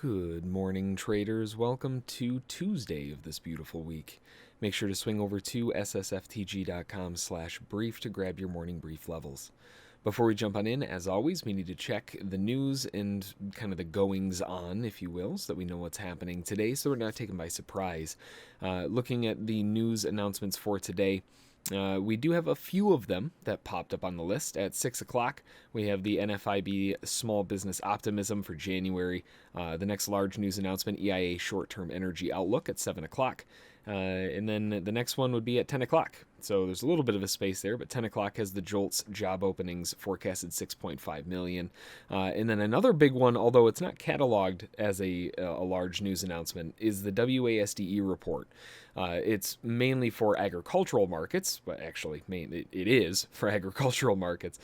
Good morning, traders. Welcome to Tuesday of this beautiful week. Make sure to swing over to ssftg.com/brief to grab your morning brief levels. Before we jump on in, as always, we need to check the news and kind of the goings on, if you will, so that we know what's happening today so we're not taken by surprise. Looking at the news announcements for today, we do have a few of them that popped up on the list. At 6 o'clock, we have the NFIB Small Business Optimism for January. The next large news announcement, EIA Short-Term Energy Outlook at 7 o'clock. And then the next one would be at 10 o'clock. So there's a little bit of a space there, but 10 o'clock has the JOLTS job openings forecasted 6.5 million. And then another big one, although it's not cataloged as a large news announcement, is the WASDE report. It's mainly for agricultural markets, but actually it is for agricultural markets.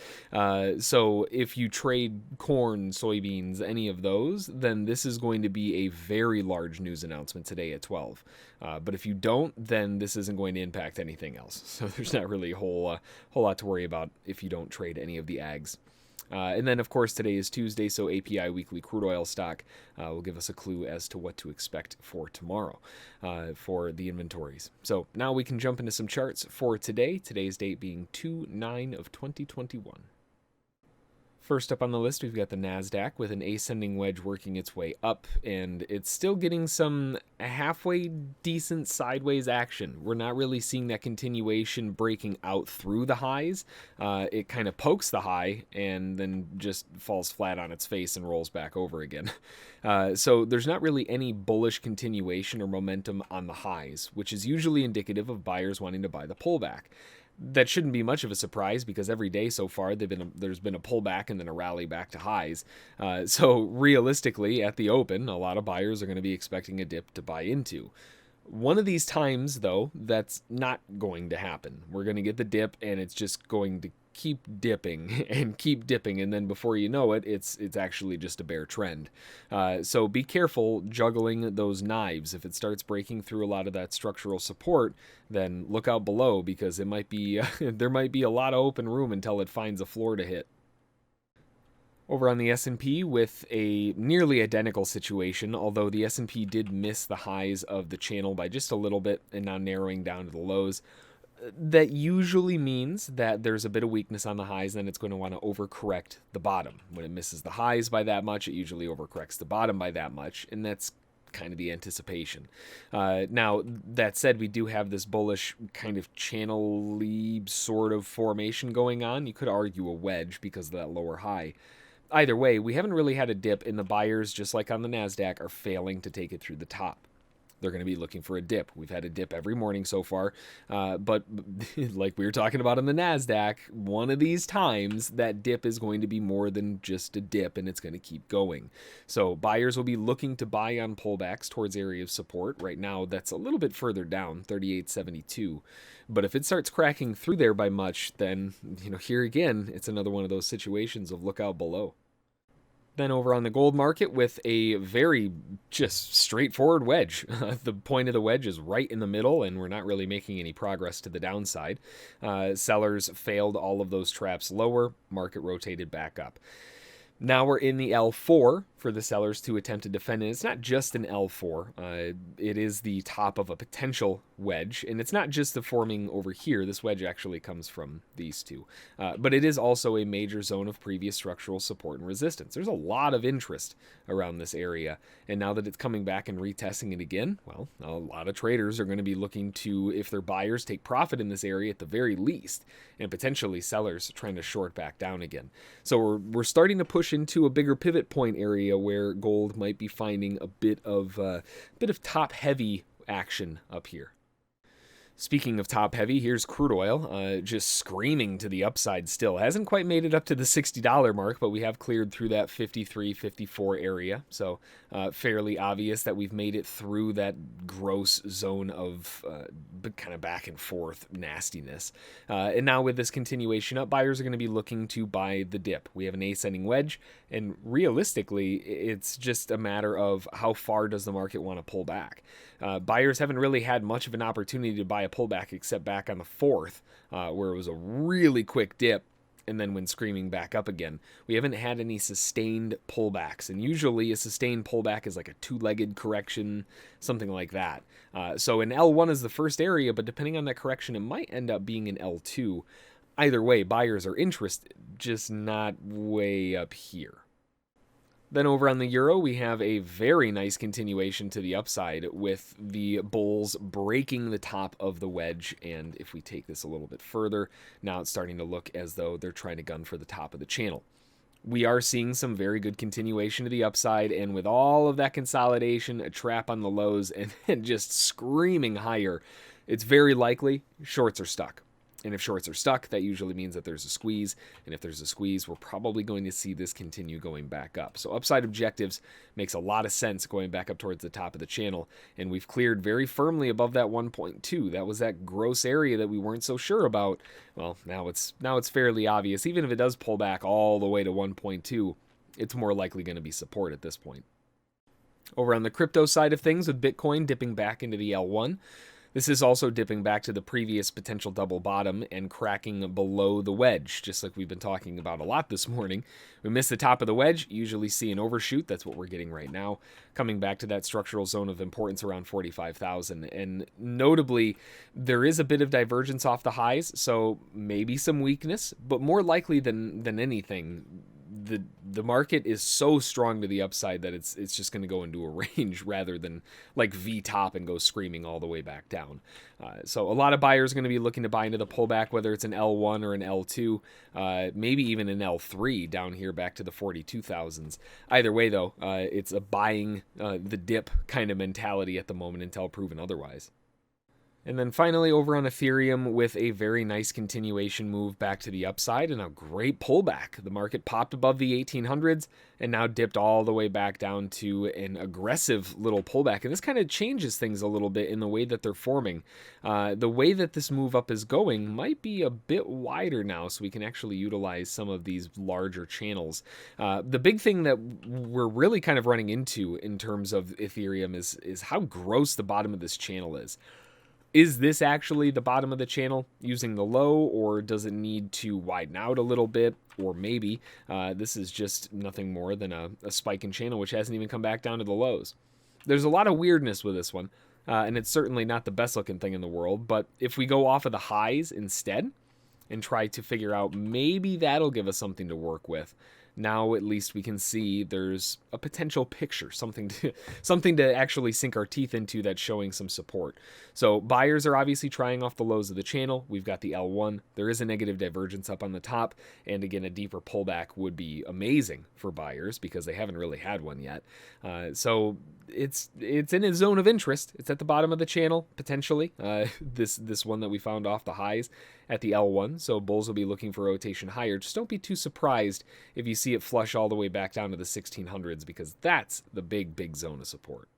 So if you trade corn, soybeans, any of those, then this is going to be a very large news announcement today at 12. But if you don't, then this isn't going to impact anything else. So there's not really a whole lot to worry about if you don't trade any of the ags. And then, of course, today is Tuesday, so API Weekly Crude Oil Stock will give us a clue as to what to expect for tomorrow for the inventories. So now we can jump into some charts for today, today's date being 2/9 of 2021. First up on the list, we've got the NASDAQ with an ascending wedge working its way up, and it's still getting some halfway decent sideways action. We're not really seeing that continuation breaking out through the highs. It kind of pokes the high and then just falls flat on its face and rolls back over again. So there's not really any bullish continuation or momentum on the highs, which is usually indicative of buyers wanting to buy the pullback. That shouldn't be much of a surprise because every day so far there's been a pullback and then a rally back to highs. So realistically, at the open, a lot of buyers are going to be expecting a dip to buy into. One of these times, though, that's not going to happen. We're going to get the dip and it's just going to keep dipping, and then before you know it, it's actually just a bear trend. So be careful juggling those knives. If it starts breaking through a lot of that structural support, then look out below because it might be there might be a lot of open room until it finds a floor to hit. Over on the S&P with a nearly identical situation, although the S&P did miss the highs of the channel by just a little bit and now narrowing down to the lows. That usually means that there's a bit of weakness on the highs, then it's going to want to overcorrect the bottom. When it misses the highs by that much, it usually overcorrects the bottom by that much, and that's kind of the anticipation. Now, that said, we do have this bullish kind of channel-y sort of formation going on. You could argue a wedge because of that lower high. Either way, we haven't really had a dip, and the buyers, just like on the NASDAQ, are failing to take it through the top. They're going to be looking for a dip. We've had a dip every morning so far, but like we were talking about on the NASDAQ, one of these times that dip is going to be more than just a dip and it's going to keep going. So buyers will be looking to buy on pullbacks towards area of support. Right now, that's a little bit further down, 38.72. But if it starts cracking through there by much, then, here again, it's another one of those situations of look out below. Then over on the gold market with a very just straightforward wedge. The point of the wedge is right in the middle, and we're not really making any progress to the downside. Sellers failed all of those traps lower. Market rotated back up. Now we're in the L4 for the sellers to attempt to defend, and it's not just an L4. It is the top of a potential wedge, and it's not just the forming over here. This wedge actually comes from these two. But it is also a major zone of previous structural support and resistance. There's a lot of interest around this area, and now that it's coming back and retesting it again, well, a lot of traders are going to be looking to, if their buyers take profit in this area at the very least, and potentially sellers trying to short back down again. So we're starting to push into a bigger pivot point area where gold might be finding a bit of top heavy action up here. Speaking of top heavy, here's crude oil, just screaming to the upside still. Hasn't quite made it up to the $60 mark, but we have cleared through that 53, 54 area. So fairly obvious that we've made it through that gross zone of kind of back and forth nastiness. And now with this continuation up, buyers are going to be looking to buy the dip. We have an ascending wedge, and realistically, it's just a matter of how far does the market want to pull back. Buyers haven't really had much of an opportunity to buy a pullback except back on the 4th, where it was a really quick dip and then went screaming back up again. We haven't had any sustained pullbacks, and usually a sustained pullback is like a two-legged correction, something like that. So an L1 is the first area, but depending on that correction, it might end up being an L2. Either way, buyers are interested, just not way up here. Then over on the euro, we have a very nice continuation to the upside with the bulls breaking the top of the wedge. And if we take this a little bit further, now it's starting to look as though they're trying to gun for the top of the channel. We are seeing some very good continuation to the upside, and with all of that consolidation, a trap on the lows, and just screaming higher, it's very likely shorts are stuck. And if shorts are stuck, that usually means that there's a squeeze. And if there's a squeeze, we're probably going to see this continue going back up. So upside objectives makes a lot of sense going back up towards the top of the channel. And we've cleared very firmly above that 1.2. That was that gross area that we weren't so sure about. Well, now it's fairly obvious. Even if it does pull back all the way to 1.2, it's more likely going to be support at this point. Over on the crypto side of things, with Bitcoin dipping back into the L1, this is also dipping back to the previous potential double bottom and cracking below the wedge, just like we've been talking about a lot this morning. We miss the top of the wedge, usually see an overshoot. That's what we're getting right now, coming back to that structural zone of importance around 45,000. And notably, there is a bit of divergence off the highs, so maybe some weakness, but more likely than anything, the market is so strong to the upside that it's just going to go into a range rather than like V-top and go screaming all the way back down. So a lot of buyers are going to be looking to buy into the pullback, whether it's an L1 or an L2, maybe even an L3 down here back to the 42,000s. Either way, though, it's a buying the dip kind of mentality at the moment until proven otherwise. And then finally over on Ethereum with a very nice continuation move back to the upside and a great pullback. The market popped above the 1800s and now dipped all the way back down to an aggressive little pullback. And this kind of changes things a little bit in the way that they're forming. The way that this move up is going might be a bit wider now, so we can actually utilize some of these larger channels. The big thing that we're really kind of running into in terms of Ethereum is how gross the bottom of this channel is. Is this actually the bottom of the channel using the low, or does it need to widen out a little bit? Or maybe this is just nothing more than a spike in channel, which hasn't even come back down to the lows. There's a lot of weirdness with this one, and it's certainly not the best looking thing in the world. But if we go off of the highs instead and try to figure out, maybe that'll give us something to work with. Now at least we can see there's a potential picture, something to actually sink our teeth into that's showing some support. So buyers are obviously trying off the lows of the channel. We've got the L1. There is a negative divergence up on the top, and again, a deeper pullback would be amazing for buyers because they haven't really had one yet. So it's in a zone of interest. It's at the bottom of the channel potentially. This one that we found off the highs at the L1. So bulls will be looking for rotation higher. Just don't be too surprised if you see it flush all the way back down to the 1600s, because that's the big zone of support.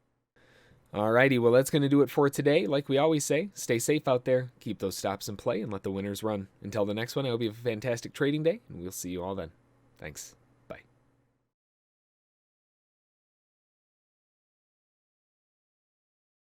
Alrighty, well that's going to do it for today. Like we always say, stay safe out there, keep those stops in play, and let the winners run. Until the next one, I hope you have a fantastic trading day, and we'll see you all then. Thanks.